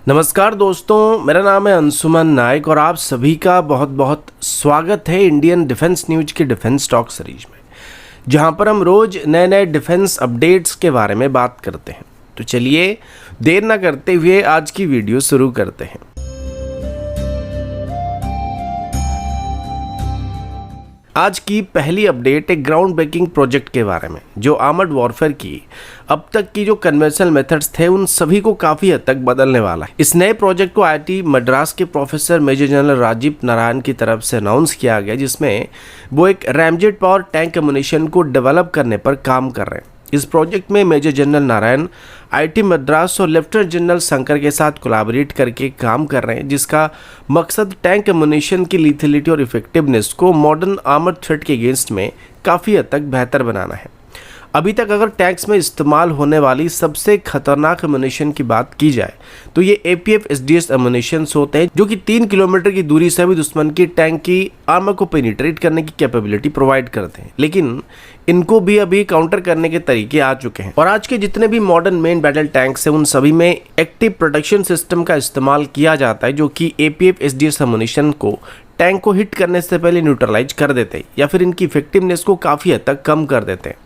नमस्कार दोस्तों, मेरा नाम है अंशुमन नायक और आप सभी का बहुत बहुत स्वागत है इंडियन डिफेंस न्यूज के डिफेंस टॉक सीरीज में, जहां पर हम रोज नए नए डिफेंस अपडेट्स के बारे में बात करते हैं। तो चलिए देर ना करते हुए आज की वीडियो शुरू करते हैं। आज की पहली अपडेट एक ग्राउंड ब्रेकिंग प्रोजेक्ट के बारे में, जो आर्मर्ड वॉरफेयर की अब तक की जो कन्वेंशनल मेथड्स थे उन सभी को काफ़ी हद तक बदलने वाला है। इस नए प्रोजेक्ट को आईआईटी मद्रास के professor major general Rajiv Narayan की तरफ से अनाउंस किया गया, जिसमें वो एक रैमजेट पावर टैंक एमुनिशन को डेवलप करने पर काम कर रहे हैं। इस प्रोजेक्ट में major general Narayan IIT Madras और लेफ्टिनेंट जनरल शंकर के साथ कोलैबोरेट करके काम कर रहे हैं, जिसका मकसद टैंक एमुनिशन की लीथलिटी और इफेक्टिवनेस को मॉडर्न आर्मर्ड थ्रेट के अगेंस्ट में काफ़ी हद तक बेहतर बनाना है। अभी तक अगर टैंक्स में इस्तेमाल होने वाली सबसे खतरनाक एमुनिशन की बात की जाए तो ये APF SDS एमुनिशन होते हैं, जो कि 3 किलोमीटर की दूरी से भी दुश्मन की टैंक की आर्मर को पेनिट्रेट करने की कैपेबिलिटी प्रोवाइड करते हैं। लेकिन इनको भी अभी काउंटर करने के तरीके आ चुके हैं और आज के जितने भी मॉडर्न मेन बैटल टैंक्स हैं उन सभी में एक्टिव प्रोटेक्शन सिस्टम का इस्तेमाल किया जाता है, जो कि APF SDS एमुनिशन को टैंक को हिट करने से पहले न्यूट्रलाइज कर देते हैं या फिर इनकी इफेक्टिवनेस को काफ़ी हद तक कम कर देते हैं।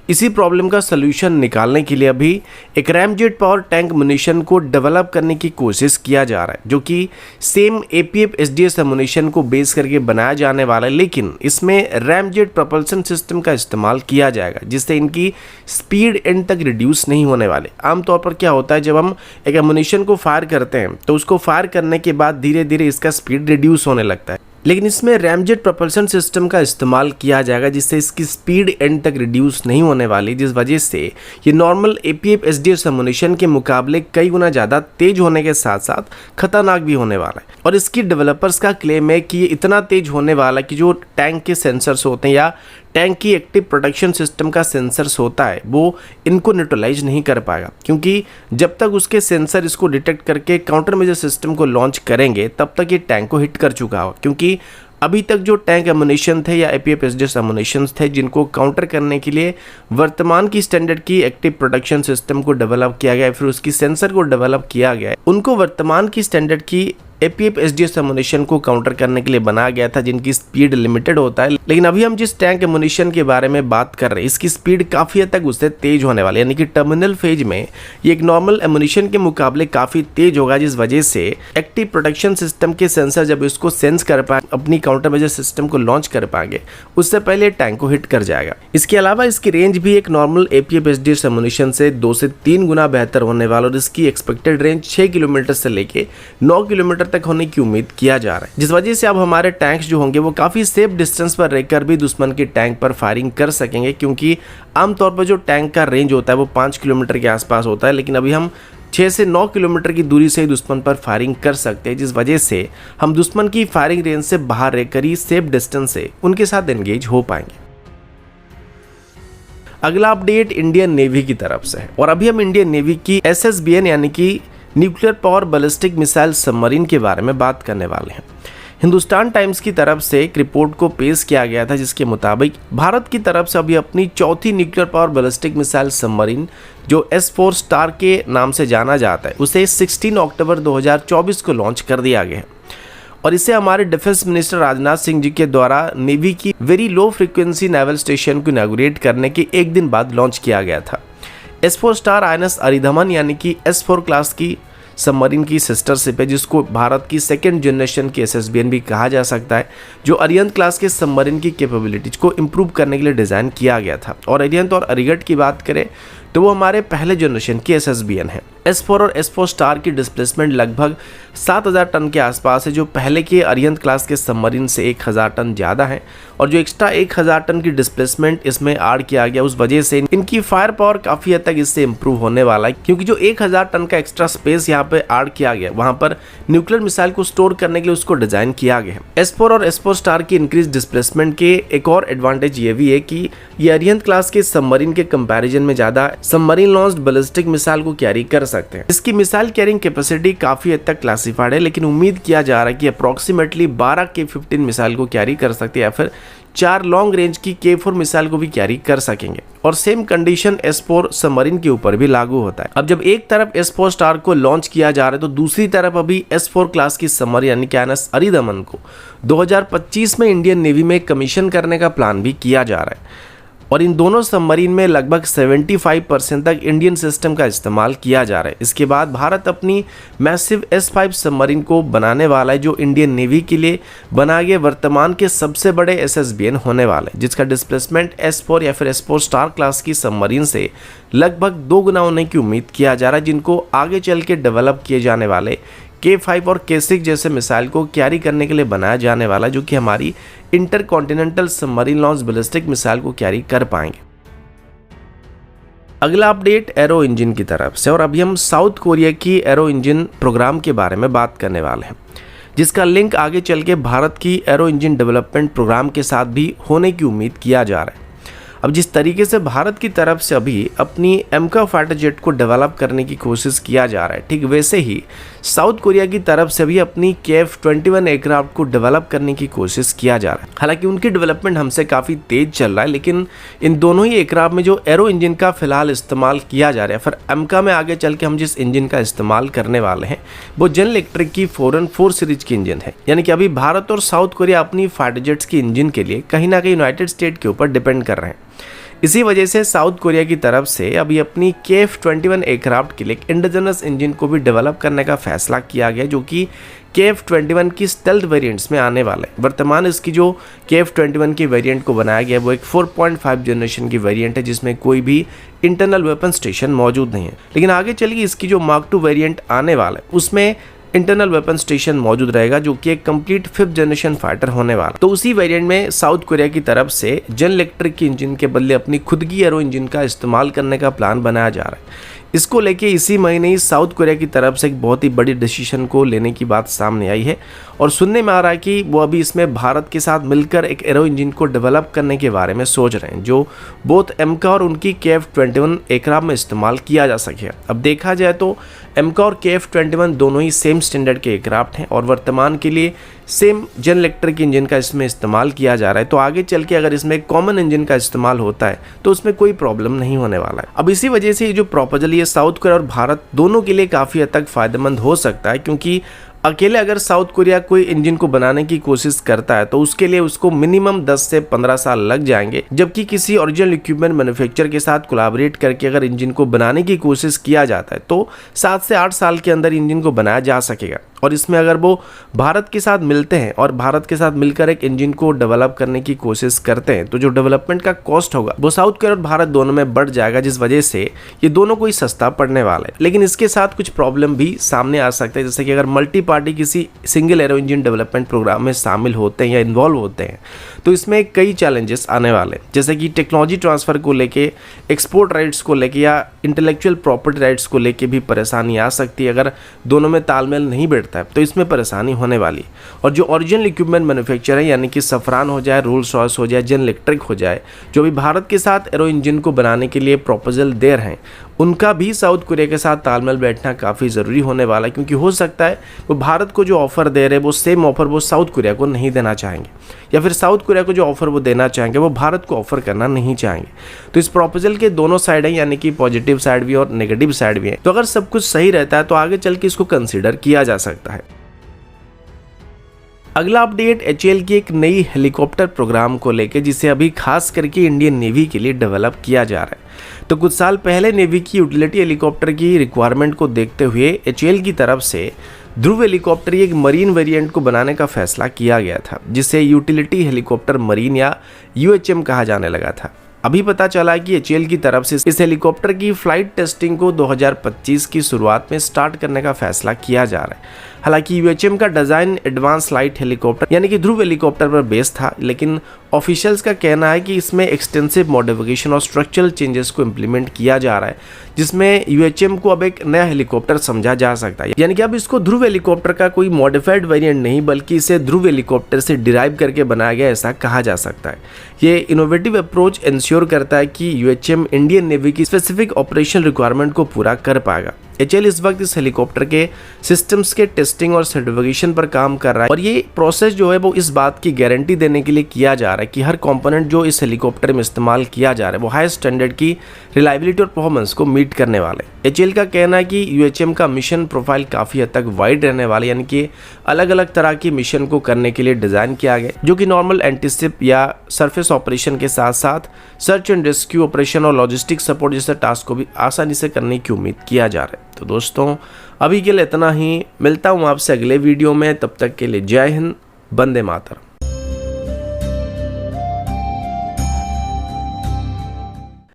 इसी प्रॉब्लम का सलूशन निकालने के लिए अभी एक रैमजेट पावर टैंक एमुनिशन को डेवलप करने की कोशिश किया जा रहा है, जो कि सेम APF SDS एमुनिशन को बेस करके बनाया जाने वाला है, लेकिन इसमें रैमजेट प्रोपल्सन सिस्टम का इस्तेमाल किया जाएगा, जिससे इनकी स्पीड एंड तक रिड्यूस नहीं होने वाले। आमतौर पर क्या होता है, जब हम एक एमुनिशन को फायर करते हैं तो उसको फायर करने के बाद धीरे धीरे इसका स्पीड रिड्यूस होने लगता है, लेकिन इसमें रैमजेट प्रोपल्सन सिस्टम का इस्तेमाल किया जाएगा, जिससे इसकी स्पीड एंड तक रिड्यूस नहीं होने वाली, जिस वजह से ये नॉर्मल APF SDS एमुनिशन के मुकाबले कई गुना ज़्यादा तेज होने के साथ साथ खतरनाक भी होने वाला है। और इसकी डेवलपर्स का क्लेम है कि ये इतना तेज होने वाला है कि जो टैंक के सेंसर्स होते हैं या टैंक की एक्टिव प्रोटेक्शन सिस्टम का सेंसर्स होता है वो इनको न्यूट्रलाइज नहीं कर पाएगा, क्योंकि जब तक उसके सेंसर इसको डिटेक्ट करके काउंटर मेजर सिस्टम को लॉन्च करेंगे तब तक ये टैंक को हिट कर चुका होगा। क्योंकि अभी तक जो टैंक एमुनिशन थे या APF SDS एमुनिशन थे जिनको काउंटर करने के लिए वर्तमान की स्टैंडर्ड की एक्टिव प्रोटेक्शन सिस्टम को डेवलप किया गया है, फिर उसकी सेंसर को डेवलप किया गया है, उनको वर्तमान की स्टैंडर्ड की APF SDS एमुनिशन को काउंटर करने के लिए बनाया गया था, जिनकी स्पीड लिमिटेड होता है। लेकिन अभी हम जिस टैंक एमुनिशन के बारे में बात कर रहे हैं इसकी स्पीड काफ़ी हद तक उससे तेज होने वाली है, यानी कि टर्मिनल फेज में ये एक नॉर्मल एमुनिशन के मुकाबले काफ़ी तेज होगा, जिस वजह से एक्टिव प्रोटेक्शन सिस्टम के सेंसर जब इसको सेंस कर पाए अपनी काउंटर मेजर सिस्टम को लॉन्च कर पाएंगे उससे पहले टैंक को हिट कर जाएगा। इसके अलावा इसकी रेंज भी एक नॉर्मल APF SDS एमुनिशन से 2 से 3 गुना बेहतर होने वाला और इसकी एक्सपेक्टेड रेंज 6 किलोमीटर से लेके 9 किलोमीटर तक होने की उम्मीद किया जा रहा है, जिस वजह से अब हमारे टैंक्स जो होंगे वो काफी सेफ डिस्टेंस पर रहकर भी दुश्मन के टैंक पर फायरिंग कर सकेंगे, क्योंकि आमतौर पर जो टैंक का रेंज होता है वो 5 किलोमीटर के आसपास होता है, लेकिन अभी हम 6 से 9 किलोमीटर की दूरी से ही दुश्मन पर फायरिंग कर सकते हैं, जिस वजह से हम दुश्मन की फायरिंग रेंज से बाहर रहकर ही सेफ डिस्टेंस से उनके साथ एंगेज हो पाएंगे। अगला अपडेट इंडियन नेवी की तरफ से है और अभी हम इंडियन नेवी की SSBN यानी कि nuclear power ballistic missile submarine के बारे में बात करने वाले हैं। हिंदुस्तान टाइम्स की तरफ से एक रिपोर्ट को पेश किया गया था, जिसके मुताबिक भारत की तरफ से अभी अपनी चौथी nuclear power ballistic missile submarine जो S4 स्टार के नाम से जाना जाता है उसे 16 अक्टूबर 2024 को लॉन्च कर दिया गया है और इसे हमारे डिफेंस मिनिस्टर राजनाथ सिंह जी के द्वारा नेवी की very low frequency naval station को इनॉग्रेट करने के एक दिन बाद लॉन्च किया गया था। S4 स्टार INS अरिधमन यानी कि S4 क्लास की सबमरीन की सिस्टर शिप है, जिसको भारत की सेकेंड जनरेशन की SSBN भी कहा जा सकता है, जो अरिहंत क्लास के सबमरीन की कैपेबिलिटीज को इम्प्रूव करने के लिए डिज़ाइन किया गया था। और अरिहंत और अरिगट की बात करें तो वो हमारे पहले जनरेशन की SSBN है। S4 और S4 स्टार की डिस्प्लेसमेंट लगभग 7000 टन के आसपास है, जो पहले के अरिहंत क्लास के सबमरीन से 1000 टन ज़्यादा है और जो एक्स्ट्रा 1000 टन की डिस्प्लेसमेंट इसमें ऐड किया गया उस वजह से इनकी फायर पावर काफ़ी हद तक इससे इम्प्रूव होने वाला है, क्योंकि जो 1000 टन का एक्स्ट्रा स्पेस यहाँ पे ऐड किया गया वहाँ पर न्यूक्लियर मिसाइल को स्टोर करने के लिए उसको डिज़ाइन किया गया है। S4 और S4 स्टार की इंक्रीज डिस्प्लेसमेंट के एक और एडवांटेज ये भी है कि ये अरिहंत क्लास के सबमरीन के कंपैरिजन में ज़्यादा सबमरीन लॉन्च्ड बैलिस्टिक मिसाइल को कैरी कर सकते हैं। इसकी मिसाइल कैरिंग कैपेसिटी काफ़ी हद तक क्लासिफाइड है, लेकिन उम्मीद किया जा रहा है कि अप्रॉक्सीमेटली 12 K-15 मिसाइल को कैरी कर सकती है या फिर 4 लॉन्ग रेंज की K4 मिसाइल को भी कैरी कर सकेंगे। और सेम कंडीशन S4 सबमरीन के ऊपर भी लागू होता है। अब जब एक तरफ S4 स्टार को लॉन्च किया जा रहा है तो दूसरी तरफ अभी S4 क्लास की सबमरीन यानी कि INS अरिदमन को 2025 में इंडियन नेवी में कमीशन करने का प्लान भी किया जा रहा है। और इन दोनों सबमरीन में लगभग 75% तक इंडियन सिस्टम का इस्तेमाल किया जा रहा है। इसके बाद भारत अपनी मैसिव S5 सबमरीन को बनाने वाला है, जो इंडियन नेवी के लिए बनाए गए वर्तमान के सबसे बड़े SSBN होने वाला है, जिसका डिस्प्लेसमेंट S4 या फिर S4 स्टार क्लास की सबमरीन से लगभग 2 गुना होने की उम्मीद किया जा रहा है, जिनको आगे चल के डेवलप किए जाने वाले K5 और K6 जैसे मिसाइल को कैरी करने के लिए बनाया जाने वाला, जो कि हमारी intercontinental submarine launch ballistic missile को कैरी कर पाएंगे। अगला अपडेट एरो इंजन की तरफ से, और अभी हम साउथ कोरिया की एरो इंजन प्रोग्राम के बारे में बात करने वाले हैं, जिसका लिंक आगे चल के भारत की एरो इंजन डेवलपमेंट प्रोग्राम के साथ भी होने की उम्मीद किया जा रहा है। अब जिस तरीके से भारत की तरफ से अभी अपनी एमका फाइटर जेट को डेवलप करने की कोशिश किया जा रहा है, ठीक वैसे ही साउथ कोरिया की तरफ से भी अपनी KF-21 एयरक्राफ्ट को डेवलप करने की कोशिश किया जा रहा है। हालांकि उनकी डेवलपमेंट हमसे काफ़ी तेज चल रहा है, लेकिन इन दोनों ही एयरक्राफ्ट में जो एरो इंजन का फिलहाल इस्तेमाल किया जा रहा है, फिर एमका में आगे चल के हम जिस इंजन का इस्तेमाल करने वाले हैं वो जनरल इलेक्ट्रिक की 4N4 सीरीज की इंजन है। यानी कि अभी भारत और साउथ कोरिया अपनी फाइटर जेट्स की इंजन के लिए कहीं ना कहीं यूनाइटेड स्टेट के ऊपर डिपेंड कर रहे हैं। इसी वजह से साउथ कोरिया की तरफ से अभी अपनी KF-21 एयरक्राफ्ट के लिए इंडिजिनस इंजन को भी डेवलप करने का फैसला किया गया, जो कि KF-21 की स्टेल्थ वेरिएंट्स में आने वाला है। वर्तमान इसकी जो KF-21 की वेरिएंट को बनाया गया वो एक 4.5 जनरेशन की वेरिएंट है, जिसमें कोई भी इंटरनल वेपन स्टेशन मौजूद नहीं है। लेकिन आगे चलिए इसकी जो Mark II वेरिएंट आने वाला है उसमें इंटरनल वेपन स्टेशन मौजूद रहेगा, जो कि एक कंप्लीट 5th जनरेशन फाइटर होने वाला। तो उसी वेरिएंट में साउथ कोरिया की तरफ से जनरल इलेक्ट्रिक की इंजन के बदले अपनी खुद की एरो इंजन का इस्तेमाल करने का प्लान बनाया जा रहा है। इसको लेके इसी महीने ही साउथ कोरिया की तरफ से एक बहुत ही बड़ी डिसीजन को लेने की बात सामने आई है, और सुनने में आ रहा है कि वो अभी इसमें भारत के साथ मिलकर एक एरो इंजन को डेवलप करने के बारे में सोच रहे हैं, जो बोथ एमका और उनकी KF-21 एयरक्राफ्ट में इस्तेमाल किया जा सके। अब देखा जाए तो एमका और KF-21 दोनों ही सेम स्टैंडर्ड के एयरक्राफ्ट हैं और वर्तमान के लिए सेम जनरल इलेक्ट्रिक इंजन का इसमें इस्तेमाल किया जा रहा है। तो आगे चल के अगर इसमें कॉमन इंजन का इस्तेमाल होता है तो उसमें कोई प्रॉब्लम नहीं होने वाला है। अब इसी वजह से ये जो प्रपोजल ये साउथ कोरिया और भारत दोनों के लिए काफ़ी हद तक फायदेमंद हो सकता है, क्योंकि अकेले अगर साउथ कोरिया कोई इंजन को बनाने की कोशिश करता है तो उसके लिए उसको मिनिमम 10 से 15 साल लग जाएंगे, जबकि किसी ओरिजिनल इक्विपमेंट मैन्युफैक्चरर के साथ कोलैबोरेट करके अगर इंजन को बनाने की कोशिश किया जाता है तो 7 से 8 साल के अंदर इंजन को बनाया जा सकेगा। और इसमें अगर वो भारत के साथ मिलते हैं और भारत के साथ मिलकर एक इंजन को डेवलप करने की कोशिश करते हैं तो जो डेवलपमेंट का कॉस्ट होगा वो साउथ कोरिया और भारत दोनों में बढ़ जाएगा, जिस वजह से ये दोनों को ही सस्ता पड़ने वाला है। लेकिन इसके साथ कुछ प्रॉब्लम भी सामने आ सकते हैं, जैसे कि अगर मल्टी पार्टी किसी single aero engine development programme में शामिल होते हैं या इन्वॉल्व होते हैं तो इसमें कई चैलेंजेस आने वाले हैं, जैसे कि टेक्नोलॉजी ट्रांसफर को लेके, एक्सपोर्ट राइट्स को लेके या इंटेलेक्चुअल प्रॉपर्टी राइट्स को लेके भी परेशानी आ सकती है। अगर दोनों में तालमेल नहीं बैठता है तो इसमें परेशानी होने वाली। और जो ओरिजिनल इक्विपमेंट मैन्युफैक्चरर है, यानी कि सफरान हो जाए, रोल्स रॉयस हो जाए, जनरल इलेक्ट्रिक हो जाए, जो भी भारत के साथ एरो इंजन को बनाने के लिए प्रपोजल दे रहे हैं, उनका भी साउथ कोरिया के साथ तालमेल बैठना काफ़ी ज़रूरी होने वाला है, क्योंकि हो सकता है वो भारत को जो ऑफ़र दे रहे हैं वो सेम ऑफ़र वो साउथ कोरिया को नहीं देना चाहेंगे, या फिर साउथ कोरिया को जो ऑफ़र वो देना चाहेंगे वो भारत को ऑफ़र करना नहीं चाहेंगे। तो इस प्रपोजल के दोनों साइड हैं, यानी कि पॉजिटिव साइड भी और नेगेटिव साइड भी है। तो अगर सब कुछ सही रहता है तो आगे चल के इसको कंसिडर किया जा सकता है। अगला अपडेट HAL की एक नई हेलीकॉप्टर प्रोग्राम को लेकर, जिसे अभी खास करके इंडियन नेवी के लिए डेवलप किया जा रहा है। तो कुछ साल पहले नेवी की यूटिलिटी हेलीकॉप्टर की रिक्वायरमेंट को देखते हुए HAL की तरफ से ध्रुव हेलीकॉप्टर एक मरीन वेरिएंट को बनाने का फैसला किया गया था, जिसे यूटिलिटी हेलीकॉप्टर मरीन या UHM कहा जाने लगा था। अभी पता चला कि HAL की तरफ से इस हेलीकॉप्टर की फ्लाइट टेस्टिंग को 2025 की शुरुआत में स्टार्ट करने का फैसला किया जा रहा है। हालांकि UHM का डिज़ाइन एडवांस लाइट हेलीकॉप्टर यानी कि ध्रुव हेलीकॉप्टर पर बेस्ड था, लेकिन ऑफिशियल्स का कहना है कि इसमें एक्सटेंसिव मॉडिफिकेशन और स्ट्रक्चरल चेंजेस को इम्प्लीमेंट किया जा रहा है, जिसमें UHM को अब एक नया हेलीकॉप्टर समझा जा सकता है। यानी कि अब इसको ध्रुव हेलीकॉप्टर का कोई मॉडिफाइड वेरिएंट नहीं, बल्कि इसे ध्रुव हेलीकॉप्टर से डिराइव करके बनाया गया, ऐसा कहा जा सकता है। ये इनोवेटिव अप्रोच इंश्योर करता है कि UHM इंडियन नेवी की स्पेसिफिक ऑपरेशनल रिक्वायरमेंट को पूरा कर पाएगा। एचएएल इस वक्त इस हेलीकॉप्टर के सिस्टम्स के टेस्टिंग और सर्टिफिकेशन पर काम कर रहा है और ये प्रोसेस जो है वो इस बात की गारंटी देने के लिए किया जा रहा है कि हर कंपोनेंट जो इस हेलीकॉप्टर में इस्तेमाल किया जा रहा है वो हाई स्टैंडर्ड की रिलायबिलिटी और परफॉर्मेंस को मीट करने वाले। एचएएल का कहना है कि यूएचएम का मिशन प्रोफाइल काफ़ी हद तक वाइड रहने वाले, यानी कि अलग अलग तरह की मिशन को करने के लिए डिज़ाइन किया गया, जो कि नॉर्मल एंटीशिप या सरफेस ऑपरेशन के साथ साथ सर्च एंड रेस्क्यू ऑपरेशन और लॉजिस्टिक सपोर्ट जैसे टास्क को भी आसानी से करने की उम्मीद किया जा रहा है। तो दोस्तों अभी के लिए इतना ही, मिलता हूँ आपसे अगले वीडियो में, तब तक के लिए जय हिंद, वंदे मातरम।